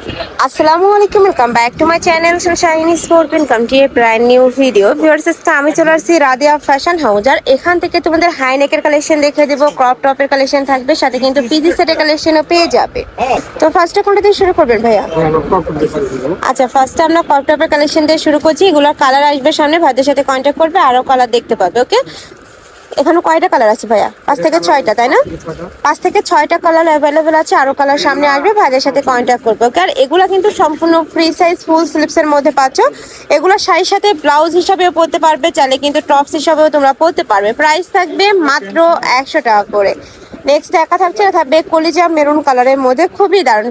আসসালামু আলাইকুম, welcome back to my channel shiny sport. Welcome to A brand new video. Viewers, আমি চলে আসছি রাদিয়া ফ্যাশন হাউস। আর এখান থেকে তোমাদের হাই নেকের কালেকশন দেখিয়ে দেবো, ক্রপ টপের কালেকশন থাকবে, সাথে কিন্তু পিজি সেটের কালেকশনও পেয়ে যাবে। তো ফার্স্টে কোনটা দিয়ে শুরু করবেন ভাইয়া? আচ্ছা, ফার্স্টে আমরা ক্রপ টপের কালেকশন দিয়ে শুরু করছি। এগুলোর কালার আসবে সামনে, ভাইদের সাথে কন্ট্যাক্ট করবে, আরও কালার দেখতে পাবে। ওকে, এখানে কয়টা কালার আছে ভাইয়া? 5 থেকে 6টা, তাই না? 5 থেকে 6টা কালার অ্যাভেলেবেল আছে, আরো কালার সামনে আসবে, ভাইদের সাথে কন্ট্যাক্ট করবে। ওকে, আর এগুলা কিন্তু সম্পূর্ণ ফ্রি সাইজ ফুল স্লিপসের মধ্যে পাচ্ছ। এগুলো শাড়ির সাথে ব্লাউজ হিসাবেও পরতে পারবে, চাইলে কিন্তু টপস হিসাবেও তোমরা পরতে পারবে। প্রাইস থাকবে মাত্র 100 টাকা করে। নেক্সট দেখা থাকবে কলিজা মেরুন কালারের মধ্যে, খুবই দারুণ।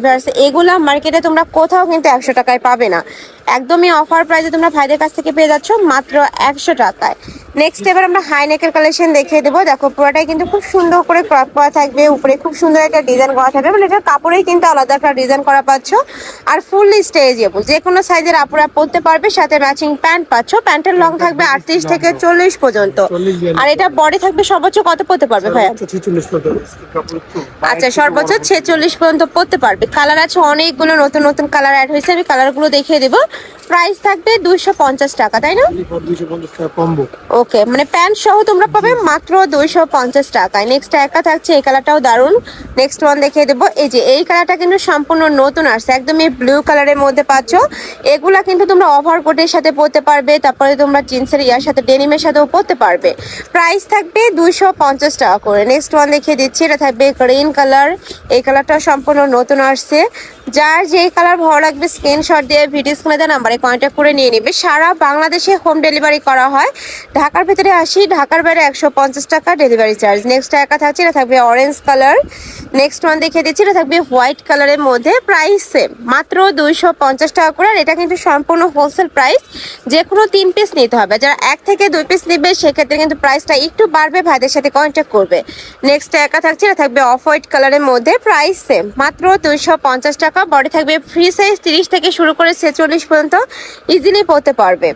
এগুলা মার্কেটে তোমরা কোথাও কিন্তু 100 টাকায় পাবে না, একদমই অফার প্রাইসে তোমরা ভাইদের কাছ থেকে পেয়ে যাচ্ছ মাত্র 100 টাকায়। নেক্সট এবার আমরা হাই নেকের কালেকশন দেখিয়ে দেবো। দেখো, পুরোটাই কিন্তু খুব সুন্দর করে ক্রপ করা থাকবে, উপরে খুব সুন্দর একটা ডিজাইন করা থাকবে, মানে এটা কাপড়েই কিন্তু আলাদা একটা ডিজাইন করা পাচ্ছ। আর ফুললি স্ট্রেচেবল, যে কোনো সাইজের আপুরা পরতে পারবে, সাথে ম্যাচিং প্যান্ট পাচ্ছ। প্যান্টের লং থাকবে 38 থেকে 40 পর্যন্ত। আর এটা বডি থাকবে সর্বোচ্চ কত পরতে পারবে ভাইয়া? আচ্ছা, সর্বোচ্চ 46 পর্যন্ত পরতে পারবে। কালার আছে অনেকগুলো, নতুন নতুন কালার অ্যাড হয়েছে, আমি কালারগুলো দেখিয়ে দেবো। প্রাইস থাকবে 250 টাকা, তাই না? 250 টাকা কম্বো। ওকে, মানে প্যান্ট সহ তোমরা পাবে মাত্র 250 টাকায়। নেক্সট একটা থাকছে, এই কালারটাও দারুন। নেক্সট ওয়ান দেখিয়ে দেবো। এই যে এই কালারটা কিন্তু সম্পূর্ণ নতুন আসছে, একদমই ব্লু কালারের মধ্যে পাচ্ছ। এগুলা কিন্তু তোমরা ওভারকোটের সাথে পরতে পারবে, তারপরে তোমরা জিন্সের ইয়ার সাথে ডেনিমের সাথেও পরতে পারবে। প্রাইস থাকবে 250 টাকা করে। নেক্সট ওয়ান দেখিয়ে দিচ্ছি, এটা থাকবে গ্রিন কালার। এই কালারটা সম্পূর্ণ নতুন আসছে। যার যেই কালার ভালো লাগবে স্ক্রিনশট দিয়ে ভিডিও স্ক্রিনে দেওয়া নাম্বারে কন্ট্যাক্ট করে নিয়ে নেবে। সারা বাংলাদেশে হোম ডেলিভারি করা হয়। ঢাকার ভিতরে 80, ঢাকার বাইরে 150 টাকা ডেলিভারি চার্জ। নেক্সট একা থাকছে, এটা থাকবে অরেঞ্জ কালার। নেক্সট ওয়ান দেখিয়ে দিচ্ছি, এটা থাকবে হোয়াইট কালারের মধ্যে। প্রাইস সেম, মাত্র 250 টাকা করে। আর এটা কিন্তু সম্পূর্ণ হোলসেল প্রাইস, যে কোনো 3 পিস নিতে হবে। যারা 1 থেকে 2 পিস নেবে সেক্ষেত্রে কিন্তু প্রাইসটা একটু বাড়বে, ভাইদের সাথে কন্ট্যাক্ট করবে। নেক্সট একা থাকছে, এটা থাকবে অফ হোয়াইট কালারের মধ্যে। প্রাইস সেম, মাত্র 250 টাকা। বডি থাকবে ফ্রি সাইজ 30 থেকে শুরু করে 46 পর্যন্ত ইজিলি পরতে পারবে।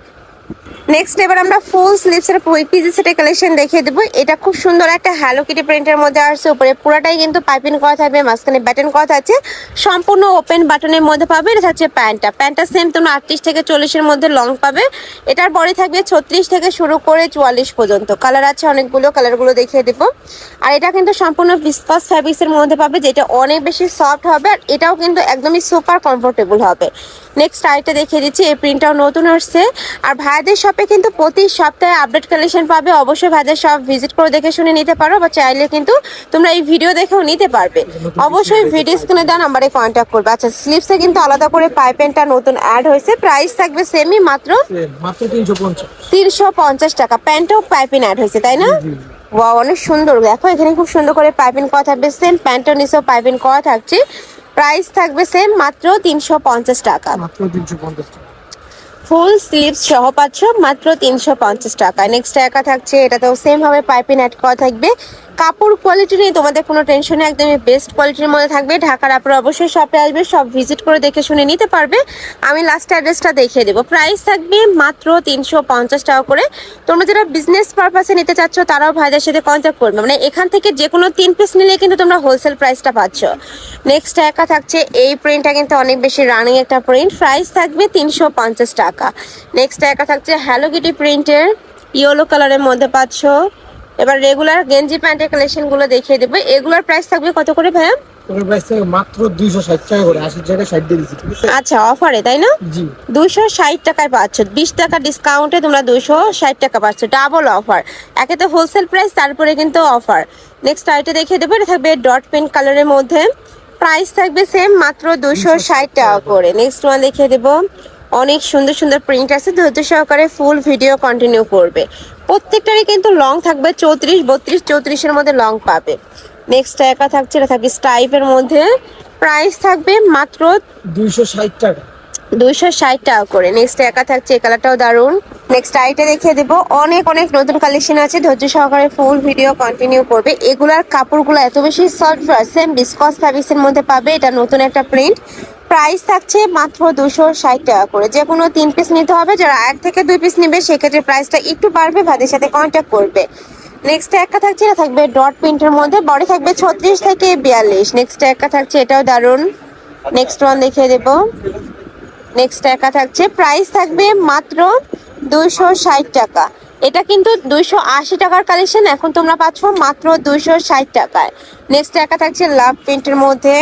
নেক্সট এবার আমরা ফুল স্লিভসের পিজি সেটের কালেকশন দেখিয়ে দেবো। এটা খুব সুন্দর একটা হ্যালো কিটি প্রিন্টের মধ্যে আসছে। উপরে পুরাটাই কিন্তু পাইপিং করা থাকবে, মাঝখানে ব্যাটন করা থাকছে, সম্পূর্ণ ওপেন বাটনের মধ্যে পাবে। এটা হচ্ছে প্যান্টটা সেম তোমরা 38 থেকে 40-এর মধ্যে লং পাবে। এটার বডি থাকবে 36 থেকে শুরু করে 44 পর্যন্ত। কালার আছে অনেকগুলো, কালারগুলো দেখিয়ে দেবো। আর এটা কিন্তু সম্পূর্ণ ভিসকস ফ্যাব্রিক্সের মধ্যে পাবে, যেটা অনেক বেশি সফট হবে। আর এটাও কিন্তু একদমই সুপার কমফোর্টেবল হবে। নেক্সট আরেকটা দেখিয়ে দিচ্ছি, এই প্রিন্টটাও নতুন আসছে। আর ভাইদের শপে কিন্তু প্রতি সপ্তাহে আপডেট কালেকশন পাবে। অবশ্যই ভাইদের শপ ভিজিট করে দেখে শুনে নিতে পারো, বা চাইলে কিন্তু তোমরা এই ভিডিও দেখেও নিতে পারবে। অবশ্যই ভিডিও স্ক্রিনে দেওয়া নাম্বারে কন্ট্যাক্ট করবে। আচ্ছা, স্লিভসে কিন্তু আলাদা করে পাইপেনটা নতুন অ্যাড হয়েছে। প্রাইস থাকবে সেমই, মাত্র 350 টাকা। প্যান্টও পাইপিং অ্যাড হয়েছে, তাই না? ওয়াও, অনেক সুন্দর। দেখো, এখানে খুব সুন্দর করে পাইপিং করা থাকবে, সেম প্যান্টের নিচেও পাইপিং করা থাকছে। প্রাইস থাকবে সেম, মাত্র 350 টাকা। ফুল স্লিভস সহ পাচ্ছ মাত্র 350 টাকা। নেক্সট একা থাকছে, এটাতেও সেম ভাবে পাইপিং অ্যাড করা থাকবে। কাপড় কোয়ালিটি নিয়ে তোমাদের কোনো টেনশন নেই, একদমই বেস্ট কোয়ালিটির মধ্যে থাকবে। ঢাকার আপনারা অবশ্যই শপে আসবে, সব ভিজিট করে দেখে শুনে নিতে পারবে। আমি লাস্ট অ্যাড্রেসটা দেখিয়ে দেবো। প্রাইস থাকবে মাত্র 350 টাকা করে। তোমরা যারা বিজনেস পারপাসে নিতে চাচ্ছ তারাও ভাইদের সাথে কন্ট্যাক্ট করবে, মানে এখান থেকে যে কোনো 3 পিস নিলে কিন্তু তোমরা হোলসেল প্রাইসটা পাচ্ছ। নেক্সট একা থাকছে, এই প্রিন্টটা কিন্তু অনেক বেশি রানিং একটা প্রিন্ট। প্রাইস থাকবে 350 টাকা। নেক্সট একা থাকছে হ্যালো কিটি প্রিন্টের, ইয়েলো কালারের মধ্যে পাচ্ছ। এবার রেগুলার গেঞ্জি প্যান্টের কালেকশনগুলো দেখিয়ে দেবো। এগুলোর প্রাইস থাকবে কত করে ভাইয়া? মাত্র 260 টাকা করে, 80 টাকা 60 দিয়ে দিচ্ছি, ঠিক আছে? আচ্ছা, অফারে, তাই না? জি, 260 টাকায় পাচ্ছ। 20 টাকা ডিসকাউন্টে তোমরা 260 টাকা পাচ্ছ, ডাবল অফার। একে তো হোলসেল প্রাইস, তারপরে কিন্তু অফার। নেক্সট আইটে দেখিয়ে দেবো, এটা থাকবে ডট পেন কালারের মধ্যে। প্রাইস থাকবে সেম, মাত্র 260 টাকা করে। নেক্সট ওয়ান দেখিয়ে দেবো, অনেক সুন্দর সুন্দর প্রিন্ট আছে। ধৈর্য সহকারে ফুল ভিডিও কন্টিনিউ করবে। প্রত্যেকটারই কিন্তু লং থাকবে 34, 32, 34-এর মধ্যে লং পাবে। নেক্সট একা থাকছে, এটা থাকবে স্টাইপের মধ্যে। প্রাইস থাকবে মাত্র 260 টাকা। 260 টাকা করে। নেক্সট একা থাকছে, এই কালারটাও দারুন। নেক্সট আইটা দেখিয়ে দেবো, অনেক অনেক নতুন কালেকশন আছে। ধৈর্য সহকারে ফুল ভিডিও কন্টিনিউ করবে। এগুলার কাপড়গুলো এত বেশি সফট, সেম বিসকস ফ্যাব্রিক্সের মধ্যে পাবে। এটা নতুন একটা প্রিন্ট। প্রাইস থাকছে মাত্র 260 টাকা করে। যে কোনো 3 পিস নিতে হবে। যারা 1 থেকে 2 পিস নেবে সেক্ষেত্রে প্রাইসটা একটু বাড়বে, ভাইদের সাথে কন্ট্যাক্ট করবে। নেক্সট একটা থাকছে, এটা থাকবে ডট প্রিন্টের মধ্যে। বডি থাকবে 36 থেকে 42। নেক্সট একটা থাকছে, এটাও দারুন। নেক্সট ওয়ান দেখিয়ে দেবো। নেক্সট একা থাকছে, প্রাইস থাকবে মাত্র 260 টাকা। এটা কিন্তু 280 টাকার কালেকশন, এখন তোমরা পাচ্ছ মাত্র 260 টাকায়। নেক্সট একা থাকছে লাভ প্রিন্টের মধ্যে।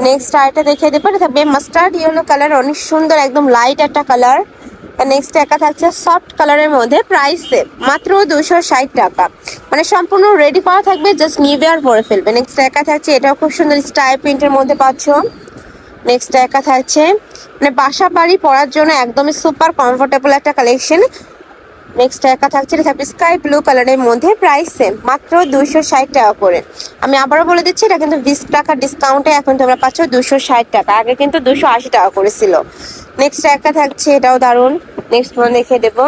নেক্সট আরেকটা দেখিয়ে দেবো, এটা থাকবে মাস্টার্ড ইয়েলো কালার, অনেক সুন্দর একদম লাইট একটা কালার। নেক্সট একা থাকছে সফট কালারের মধ্যে, প্রাইস সেম মাত্র 260 টাকা। মানে সম্পূর্ণ রেডি করা থাকবে, জাস্ট নিবে আর পরে ফেলবে। নেক্সট একা থাকছে, এটাও খুব সুন্দর স্টাইল প্রিন্টের মধ্যে পাচ্ছ। নেক্সট একা থাকছে, মানে বাসা বাড়ি পরার জন্য একদমই সুপার কমফোর্টেবল একটা কালেকশন। নেক্সট একা থাকছে, এটা থাকবে স্কাই ব্লু কালারের মধ্যে, প্রাইস সেম মাত্র 260 টাকা করে। আমি আবারও বলে দিচ্ছি, এটা কিন্তু 20 টাকা ডিসকাউন্টে এখন তোমরা পাচ্ছ 260 টাকা, আগে কিন্তু 280 টাকা করেছিল। নেক্সট একা থাকছে, এটাও দারুণ। নেক্সট ওয়ান দেখিয়ে দেবো,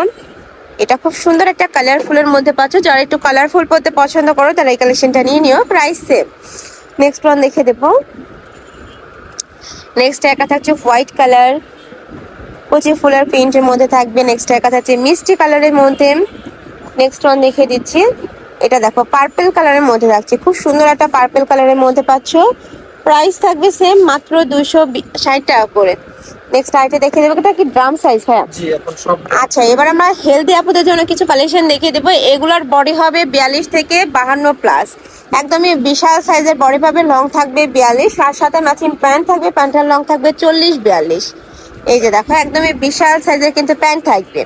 এটা খুব সুন্দর একটা কালারফুলের মধ্যে পাচ্ছ, যারা একটু কালারফুল পড়তে পছন্দ করো তারা এই কালেকশনটা নিয়ে নিও, প্রাইস সেম। নেক্সট ওয়ান দেখিয়ে দেবো। নেক্সট একা থাকছে হোয়াইট কালার, কচি ফুলের প্রিন্টের মধ্যে থাকবে। নেক্সট একা থাকছে মিষ্টি কালারের মধ্যে। নেক্সট ওয়ান দেখিয়ে দিচ্ছি, এটা দেখো পার্পল কালারের মধ্যে থাকছে, খুব সুন্দর একটা পার্পল কালারের মধ্যে পাচ্ছ, প্রাইস থাকবে সেম মাত্র 260 টাকা করে। নেক্সট আইটা দেখিয়ে দেবো, এটা কি ড্রাম সাইজ? হ্যাঁ জি, এখন সব আচ্ছা, এবার আমরা হেলদি আপুদের জন্য কিছু কালেকশন দেখিয়ে দেবো। এগুলার বডি হবে 42 থেকে 52 প্লাস, একদমই বিশাল সাইজের বডি পাবে, লং থাকবে 42, আর সাথে ম্যাচিং প্যান্ট থাকবে, প্যান্টের লং থাকবে 40-42। এই যে দেখো একদমই বিশাল সাইজের কিন্তু প্যান্ট থাকবে।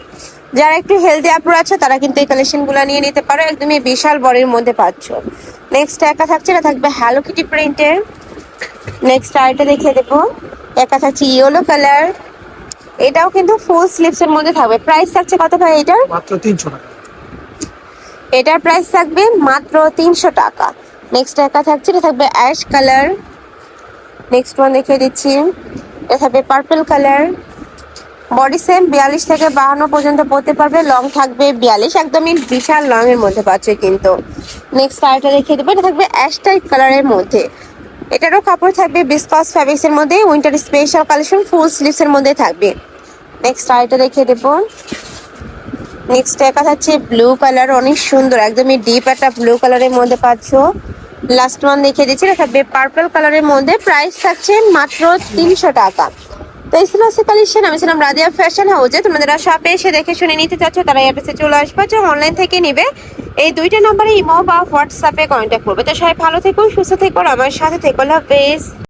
যারা একটু হেলদি আপুর আছে তারা কিন্তু এই কালেকশনগুলো নিয়ে নিতে পারো, একদমই বিশাল বডির মধ্যে পাচ্ছ। নেক্সট একা থাকছে, এটা থাকবে হ্যালো কিটি প্রিন্টের। নেক্সট আরেকটা দেখিয়ে দেবো, একা থাকছে ইয়েলো কালার, এটাও কিন্তু ফুল স্লিভস এর মধ্যে থাকবে। প্রাইস থাকছে কত ভাই এটার? মাত্র 300 টাকা। এটার প্রাইস থাকবে মাত্র 300 টাকা। নেক্সট একা থাকছে, এটা থাকবে অ্যাশ কালার। নেক্সট ওয়ান দেখিয়ে দিচ্ছি, এটা থাকবে পার্পল কালার, বডি সেম 42 থেকে 52 পর্যন্ত পরতে পারবে, লং থাকবে 42, একদমই বিশাল লং এর মধ্যে পাচ্ছে কিন্তু। নেক্সট আরেকটা দেখিয়ে দেবো, এটা থাকবে অ্যাশ টাইপ কালারের মধ্যে, এটারও কাপড় থাকবে বিসকস ফ্যাব্রিক্স এর মধ্যে, উইন্টার স্পেশাল কালেকশন, ফুল স্লিভস এর মধ্যে থাকবে। নেক্সট আরেকটা দেখিয়ে দেবো। নেক্সট একা থাকছে ব্লু কালার, অনেক সুন্দর একদমই ডিপ একটা ব্লু কালারের মধ্যে পাচ্ছ। লাস্ট ওয়ান দেখিয়ে দিচ্ছি, এটা থাকবে পার্পল কালারের মধ্যে, প্রাইস থাকছে মাত্র 300 টাকা। তো এই ছিল কালেকশন। আমি ছিলাম রাদিয়া ফ্যাশন হাউসে। তোমাদের শপে এসে দেখে শুনে নিতে চাচ্ছ তারা অ্যাড্রেসে চলে আসবে, যে অনলাইন থেকে নিবে এই দুইটা নম্বরে ইমো বা হোয়াটসঅ্যাপে কন্ট্যাক্ট করবে। তো সবাই ভালো থেকো, সুস্থ থেকো, আমার সাথে থেকো, আল্লাহ হাফেজ।